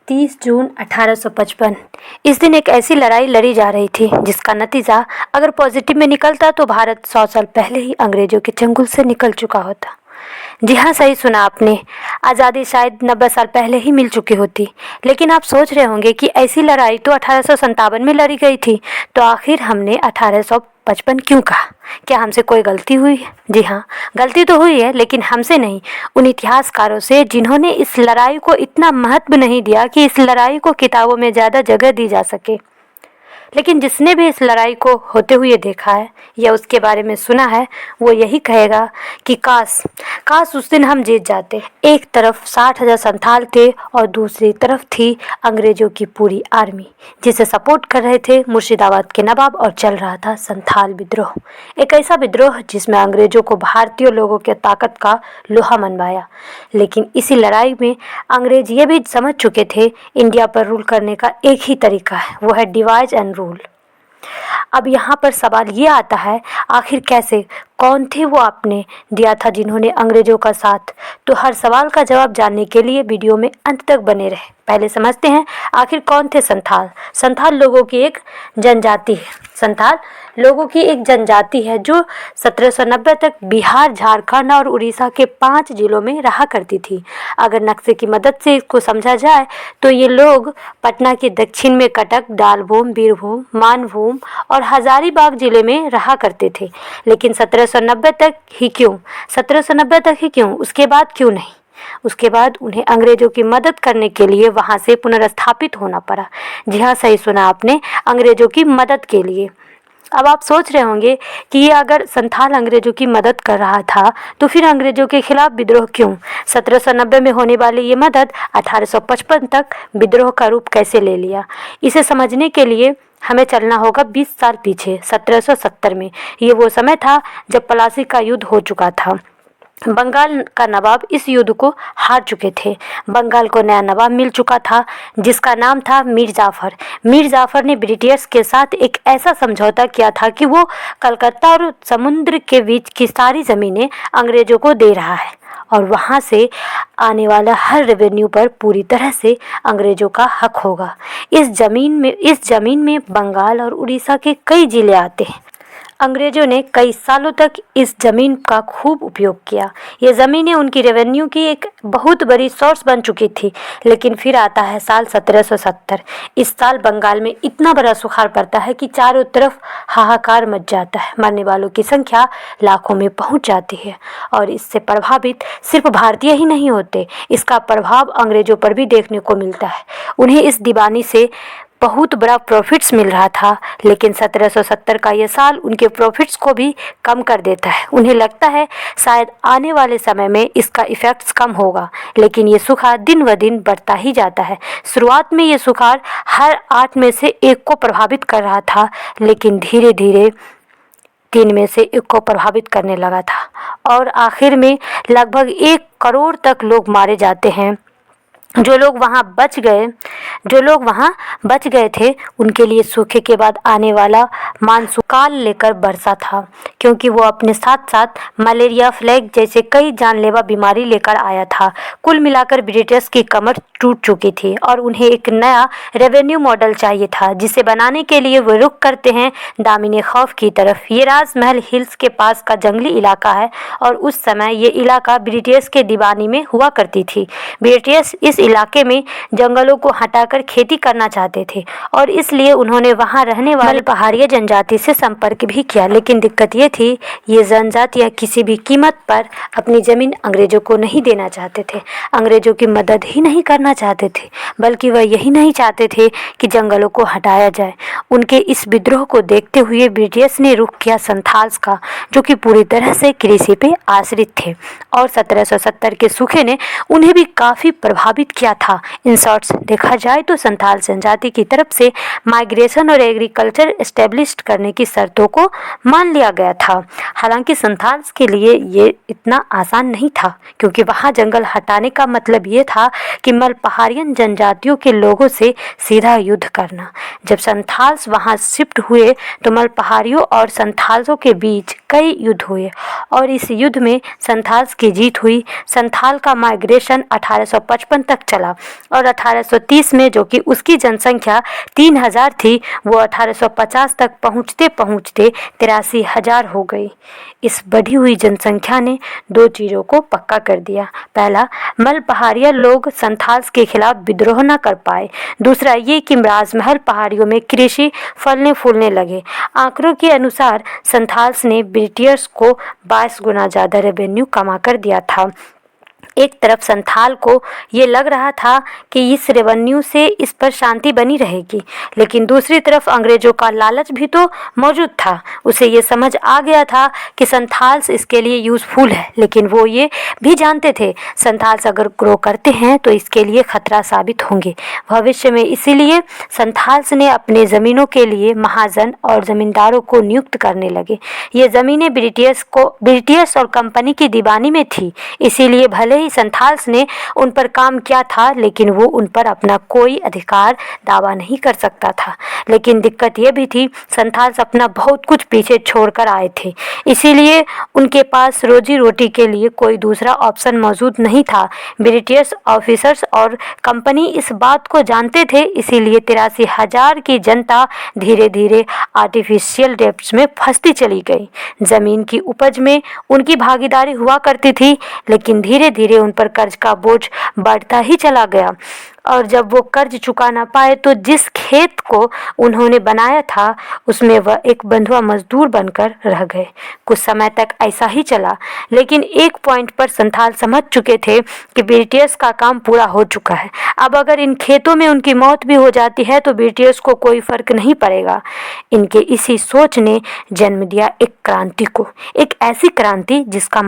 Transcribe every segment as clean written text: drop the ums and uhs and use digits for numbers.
30 जून 1855। इस दिन एक ऐसी लड़ाई लड़ी जा रही थी जिसका नतीजा अगर पॉजिटिव में निकलता तो भारत 100 साल पहले ही अंग्रेजों के चंगुल से निकल चुका होता। जी हाँ, सही सुना आपने। आज़ादी शायद 90 साल पहले ही मिल चुकी होती। लेकिन आप सोच रहे होंगे कि ऐसी लड़ाई तो 1857 में लड़ी गई थी, तो आखिर हमने 1855 क्यों कहा? क्या हमसे कोई गलती हुई है? जी हाँ, गलती तो हुई है, लेकिन हमसे नहीं, उन इतिहासकारों से जिन्होंने इस लड़ाई को इतना महत्व नहीं दिया कि इस लड़ाई को किताबों में ज़्यादा जगह दी जा सके। लेकिन जिसने भी इस लड़ाई को होते हुए देखा है या उसके बारे में सुना है, वो यही कहेगा कि काश उस दिन हम जीत जाते। एक तरफ 60,000 संथाल थे और दूसरी तरफ थी अंग्रेजों की पूरी आर्मी, जिसे सपोर्ट कर रहे थे मुर्शिदाबाद के नवाब, और चल रहा था संथाल विद्रोह। एक ऐसा विद्रोह जिसमें अंग्रेजों को भारतीय लोगों के ताकत का लोहा मनवाया। लेकिन इसी लड़ाई में अंग्रेज ये भी समझ चुके थे, इंडिया पर रूल करने का एक ही तरीका है, वो है डिवाइड एंड रूल। अब यहाँ पर सवाल ये आता है, आखिर कैसे, कौन थे वो आपने दिया था जिन्होंने अंग्रेजों का साथ? तो हर सवाल का जवाब जानने के लिए वीडियो में अंत तक बने रहे। पहले समझते हैं आखिर कौन थे संथाल। संथाल लोगों की एक जनजाति है। संथाल लोगों की एक जनजाति है जो 1790 तक बिहार, झारखंड और उड़ीसा के 5 जिलों में रहा करती थी। अगर नक्शे की मदद से इसको समझा जाए तो ये लोग पटना के दक्षिण में कटक, डालभूम, बीरभूम, मानभूम और हजारीबाग जिले में रहा करते थे। लेकिन 1790 तक ही क्यों? 1790 तक ही क्यों? उसके बाद क्यों नहीं? उसके बाद उन्हें अंग्रेजों की मदद करने के लिए वहां से पुनर्स्थापित होना पड़ा। जी हाँ, सही सुना आपने, अंग्रेजों की मदद के लिए। अब आप सोच रहे होंगे कि ये अगर संथाल अंग्रेजों की मदद कर रहा था तो फिर अंग्रेजों के खिलाफ विद्रोह क्यों? 1790 में होने वाली ये मदद 1855 तक विद्रोह का रूप कैसे ले लिया? इसे समझने के लिए हमें चलना होगा 20 साल पीछे, 1770 में। ये वो समय था जब प्लासी का युद्ध हो चुका था। बंगाल का नवाब इस युद्ध को हार चुके थे। बंगाल को नया नवाब मिल चुका था जिसका नाम था मीर जाफर। मीर जाफर ने ब्रिटिश के साथ एक ऐसा समझौता किया था कि वो कलकत्ता और समुद्र के बीच की सारी ज़मीनें अंग्रेज़ों को दे रहा है और वहाँ से आने वाला हर रेवेन्यू पर पूरी तरह से अंग्रेज़ों का हक होगा। इस ज़मीन में बंगाल और उड़ीसा के कई जिले आते हैं। अंग्रेजों ने कई सालों तक इस ज़मीन का खूब उपयोग किया। ये ज़मीनें उनकी रेवेन्यू की एक बहुत बड़ी सोर्स बन चुकी थी। लेकिन फिर आता है साल 1770। इस साल बंगाल में इतना बड़ा सुखाड़ पड़ता है कि चारों तरफ हाहाकार मच जाता है। मरने वालों की संख्या लाखों में पहुंच जाती है और इससे प्रभावित सिर्फ भारतीय ही नहीं होते, इसका प्रभाव अंग्रेजों पर भी देखने को मिलता है। उन्हें इस दीवानी से बहुत बड़ा प्रॉफिट्स मिल रहा था, लेकिन 1770 का ये साल उनके प्रॉफिट्स को भी कम कर देता है। उन्हें लगता है शायद आने वाले समय में इसका इफ़ेक्ट्स कम होगा, लेकिन ये सुखाड़ दिन ब दिन बढ़ता ही जाता है। शुरुआत में ये सुखाड़ हर 8 में से 1 को प्रभावित कर रहा था, लेकिन धीरे धीरे 3 में से 1 को प्रभावित करने लगा था और आखिर में लगभग 1 करोड़ तक लोग मारे जाते हैं। जो लोग वहाँ बच गए थे उनके लिए सूखे के बाद आने वाला मानसून काल लेकर बरसा था, क्योंकि वो अपने साथ साथ मलेरिया, प्लेग जैसे कई जानलेवा बीमारी लेकर आया था। कुल मिलाकर ब्रिटिश की कमर टूट चुकी थी और उन्हें एक नया रेवेन्यू मॉडल चाहिए था, जिसे बनाने के लिए वो रुख करते हैं दामिनी खौफ की तरफ। ये राजमहल हिल्स के पास का जंगली इलाका है और उस समय ये इलाका ब्रिटिश के दीवानी में हुआ करती थी। ब्रिटिश इस इलाके में जंगलों को हटाकर खेती करना चाहते थे और इसलिए उन्होंने वहां रहने वाले पहाड़िया जनजाति से संपर्क भी किया। लेकिन दिक्कत ये थी, ये जनजातियां किसी भी कीमत पर अपनी ज़मीन अंग्रेजों को नहीं देना चाहते थे, अंग्रेजों की मदद ही नहीं करना चाहते थे, बल्कि वह यही नहीं चाहते थे कि जंगलों को हटाया जाए। उनके इस विद्रोह को देखते हुए ब्रिटिश ने रुख किया संथाल्स का, जो कि पूरी तरह से कृषि पे आश्रित थे और 1770 के सूखे ने उन्हें भी काफ़ी प्रभावित किया था। इन शॉर्ट्स देखा जाए तो संथाल जनजाति की तरफ से माइग्रेशन और एग्रीकल्चर एस्टेब्लिश करने की शर्तों को मान लिया गया था। हालांकि संथाल्स के लिए ये इतना आसान नहीं था, क्योंकि वहाँ जंगल हटाने का मतलब ये था कि मल पहाड़ियन जनजाति जातियों के लोगों से सीधा युद्ध करना। जब संथाल्स वहां शिफ्ट हुए तो मल पहाड़ियों और संथाल्सों के बीच कई युद्ध हुए और इस युद्ध में संथाल्स की जीत हुई। संथाल का माइग्रेशन 1855 तक चला और 1830 में, जो कि उसकी जनसंख्या 3000 थी, वो 1850 तक पहुंचते पहुंचते 83,000 हो गई। इस बढ़ी हुई जनसंख्या ने दो चीज़ों को पक्का कर दिया। पहला, मल पहाड़िया लोग संथाल्स के खिलाफ विद्रोह न कर पाए। दूसरा ये कि राजमहल पहाड़ियों में कृषि फलने फूलने लगे। आंकड़ों के अनुसार संथाल्स ने ब्रिटिशर्स को 22 गुना ज़्यादा रेवेन्यू कमा कर दिया था। एक तरफ संथाल को ये लग रहा था कि इस रेवेन्यू से इस पर शांति बनी रहेगी, लेकिन दूसरी तरफ अंग्रेजों का लालच भी तो मौजूद था। उसे ये समझ आ गया था कि संथाल्स इसके लिए यूज़फुल है, लेकिन वो ये भी जानते थे संथाल्स अगर ग्रो करते हैं तो इसके लिए खतरा साबित होंगे भविष्य में। इसीलिए संथाल्स ने अपने ज़मीनों के लिए महाजन और ज़मींदारों को नियुक्त करने लगे। ये ज़मीनें ब्रिटिश और कंपनी की दीवानी में थी, इसीलिए भले ही संथाल्स ने उन पर काम किया था, लेकिन वो उन पर अपना कोई अधिकार दावा नहीं कर सकता था। लेकिन दिक्कत यह भी थी, संथाल्स अपना बहुत कुछ पीछे छोड़कर आए थे, इसीलिए उनके पास रोजी रोटी के लिए कोई दूसरा ऑप्शन मौजूद नहीं था। ब्रिटिश ऑफिसर्स और कंपनी इस बात को जानते थे, इसीलिए 83,000 की जनता धीरे धीरे आर्टिफिशियल डेब्ट्स में फंसती चली गई। जमीन की उपज में उनकी भागीदारी हुआ करती थी, लेकिन धीरे धीरे उन पर कर्ज का बोझ बढ़ता ही चला गया और जब वो कर्ज चुका ना पाए तो जिस खेत को उन्होंने बनाया था उसमें वह एक बंधुआ मजदूर बनकर रह गए। कुछ समय तक ऐसा ही चला, लेकिन एक पॉइंट पर संथाल समझ चुके थे कि ब्रिटिश का काम पूरा हो चुका है। अब अगर इन खेतों में उनकी मौत भी हो जाती है तो ब्रिटिश को कोई फर्क नहीं पड़ेगा। इनके इसी सोच ने जन्म दिया एक क्रांति को, एक ऐसी क्रांति जिसका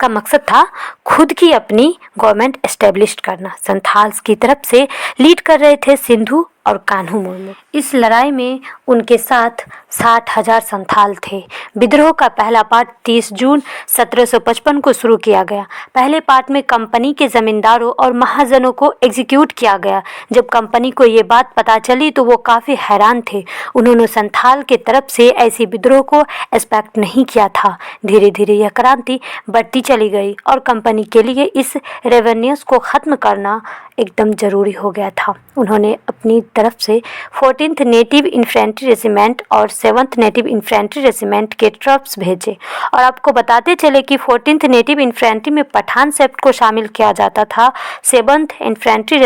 मकसद था खुद की अपनी गवर्नमेंट एस्टेब्लिश करना। संथाल्स की तरफ से लीड कर रहे थे सिंधु और कान्हू मुर्मू। इस लड़ाई में उनके साथ 60,000 संथाल थे। विद्रोह का पहला पार्ट 30 जून 1755 को शुरू किया गया। पहले पार्ट में कंपनी के जमींदारों और महाजनों को एग्जीक्यूट किया गया। जब कंपनी को ये बात पता चली तो वो काफ़ी हैरान थे। उन्होंने संथाल के तरफ से ऐसी विद्रोह को एक्सपेक्ट नहीं किया था। धीरे धीरे यह क्रांति बढ़ती चली गई और कंपनी के लिए इस रेवेन्यूज को ख़त्म करना एकदम ज़रूरी हो गया था। उन्होंने अपनी तरफ से 14th नेटिव इन्फेंट्री रेजिमेंट और 7th नेटिव इन्फेंट्री रेजिमेंट के ट्रप्स भेजे और आपको बताते चले कि 14th नेटिव इन्फेंट्री में पठान सेप्ट को शामिल किया जाता था। 7th इन्फेंट्री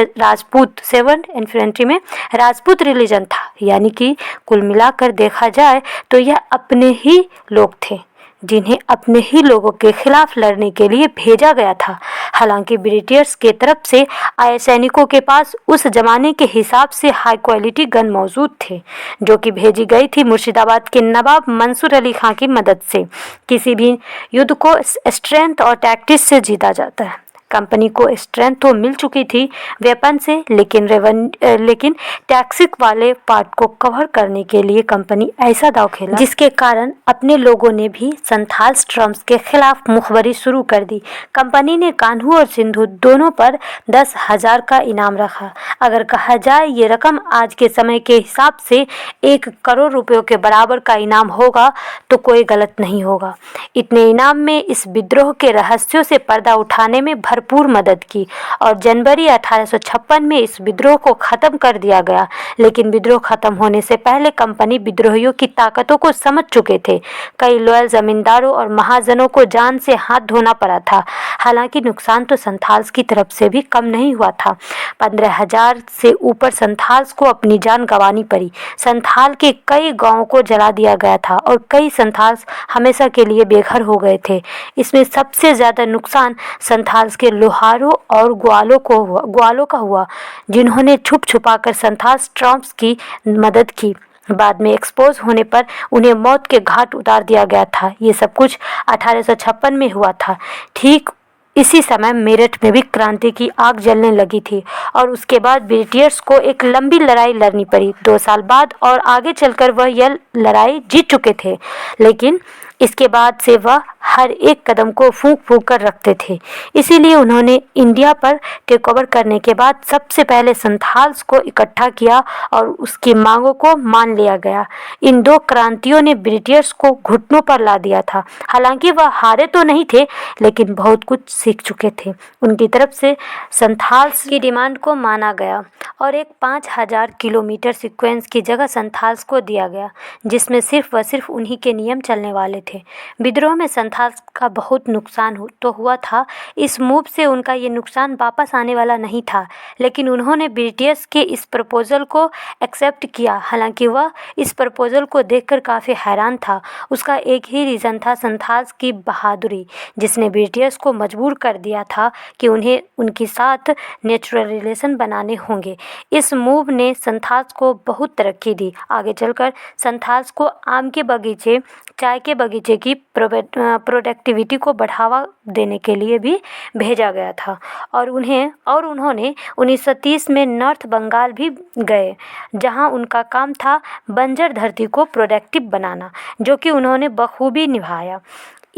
में राजपूत रिलीजन था, यानी कि कुल मिलाकर देखा जाए तो यह अपने ही लोग थे जिन्हें अपने ही लोगों के खिलाफ लड़ने के लिए भेजा गया था। हालांकि ब्रिटिश के तरफ से आए सैनिकों के पास उस जमाने के हिसाब से हाई क्वालिटी गन मौजूद थे, जो कि भेजी गई थी मुर्शिदाबाद के नवाब मंसूर अली खां की मदद से। किसी भी युद्ध को स्ट्रेंथ और टैक्टिक्स से जीता जाता है। कंपनी को स्ट्रेंथ तो मिल चुकी थी वेपन से, लेकिन टैक्सिक वाले पार्ट को कवर करने के लिए कंपनी ऐसा दांव खेला जिसके कारण अपने लोगों ने भी संथाल्स ट्रम्प्स के खिलाफ मुखबरी शुरू कर दी। कंपनी ने कान्हू और सिंधु दोनों पर 10,000 का इनाम रखा। अगर कहा जाए ये रकम आज के समय के हिसाब से 1 करोड़ रुपयों के बराबर का इनाम होगा तो कोई गलत नहीं होगा। इतने इनाम में इस विद्रोह के रहस्यों से पर्दा उठाने में भरपूर मदद की और जनवरी 1856 में इस विद्रोह को खत्म कर दिया गया। लेकिन विद्रोह खत्म होने से पहले कंपनी विद्रोहियों की ताकतों को समझ चुके थे। कई लॉयल जमींदारों और महाजनों को जान से हाथ धोना पड़ा था। हालांकि नुकसान तो संथाल्स की तरफ से भी कम नहीं हुआ था। 15,000 से ऊपर संथाल्स को अपनी जान गंवानी पड़ी। संथाल के कई गांवों को जला दिया गया था और कई संथाल्स हमेशा के लिए बेघर हो गए थे। इसमें सबसे ज़्यादा नुकसान संथाल्स के लोहारों और ग्वालों का हुआ, जिन्होंने छुप छुपा कर संथाल्स ट्रम्प्स की मदद की। बाद में एक्सपोज होने पर उन्हें मौत के घाट उतार दिया गया था। ये सब कुछ 1856 में हुआ था। ठीक इसी समय मेरठ में भी क्रांति की आग जलने लगी थी और उसके बाद ब्रिटिश को एक लंबी लड़ाई लड़नी पड़ी 2 साल बाद, और आगे चलकर वह यह लड़ाई जीत चुके थे। लेकिन इसके बाद से वह हर एक कदम को फूंक फूंक कर रखते थे। इसीलिए उन्होंने इंडिया पर टेक ओवर करने के बाद सबसे पहले संथाल्स को इकट्ठा किया और उसकी मांगों को मान लिया गया। इन दो क्रांतियों ने ब्रिटिशर्स को घुटनों पर ला दिया था। हालांकि वह हारे तो नहीं थे, लेकिन बहुत कुछ सीख चुके थे। उनकी तरफ से संथाल्स की डिमांड को माना गया और एक 5000 किलोमीटर सीक्वेंस की जगह संथाल्स को दिया गया, जिसमें सिर्फ व सिर्फ उन्हीं के नियम चलने वाले थे। विद्रोह में संथाल्स का बहुत नुकसान तो हुआ था। इस मूव से उनका ये नुकसान वापस आने वाला नहीं था, लेकिन उन्होंने ब्रिटिश के इस प्रपोजल को एक्सेप्ट किया। हालांकि वह इस प्रपोजल को देखकर काफ़ी हैरान था। उसका एक ही रीज़न था, संथाल्स की बहादुरी, जिसने ब्रिटिश को मजबूर कर दिया था कि उन्हें उनके साथ नेचुरल रिलेशन बनाने होंगे। इस मूव ने संथाल्स को बहुत तरक्की दी। आगे चलकर संथाल्स को आम के बगीचे, चाय के बगीचे की प्रोडक्टिविटी को बढ़ावा देने के लिए भी भेजा गया था और उन्होंने 1930 में नॉर्थ बंगाल भी गए, जहां उनका काम था बंजर धरती को प्रोडक्टिव बनाना, जो कि उन्होंने बखूबी निभाया।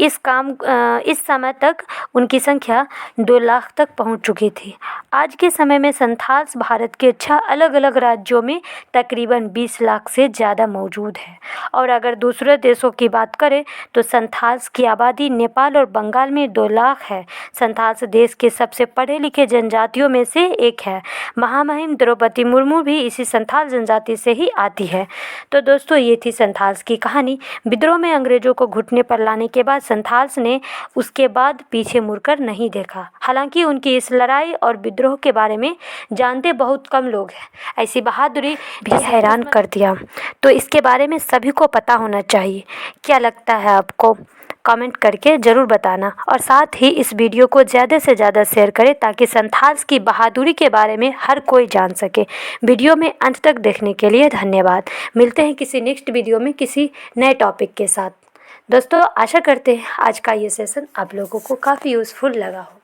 इस समय तक उनकी संख्या 2 लाख तक पहुंच चुकी थी। आज के समय में संथाल्स भारत के 6 अलग अलग राज्यों में तकरीबन 20 लाख से ज़्यादा मौजूद है। और अगर दूसरे देशों की बात करें तो संथाल्स की आबादी नेपाल और बंगाल में 2 लाख है। संथाल्स देश के सबसे पढ़े लिखे जनजातियों में से एक है। महामहिम द्रौपदी मुर्मू भी इसी संथाल जनजाति से ही आती है। तो दोस्तों, ये थी संथाल्स की कहानी। विद्रोह में अंग्रेजों को घुटने पर लाने के बाद संथाल्स ने उसके बाद पीछे मुड़कर नहीं देखा। हालांकि उनकी इस लड़ाई और विद्रोह के बारे में जानते बहुत कम लोग हैं। ऐसी बहादुरी भी हैरान कर दिया। तो इसके बारे में सभी को पता होना चाहिए। क्या लगता है आपको? कमेंट करके ज़रूर बताना और साथ ही इस वीडियो को ज़्यादा से ज़्यादा शेयर करें ताकि संथाल्स की बहादुरी के बारे में हर कोई जान सके। वीडियो में अंत तक देखने के लिए धन्यवाद। मिलते हैं किसी नेक्स्ट वीडियो में किसी नए टॉपिक के साथ। दोस्तों, आशा करते हैं आज का ये सेशन आप लोगों को काफ़ी यूज़फुल लगा हो।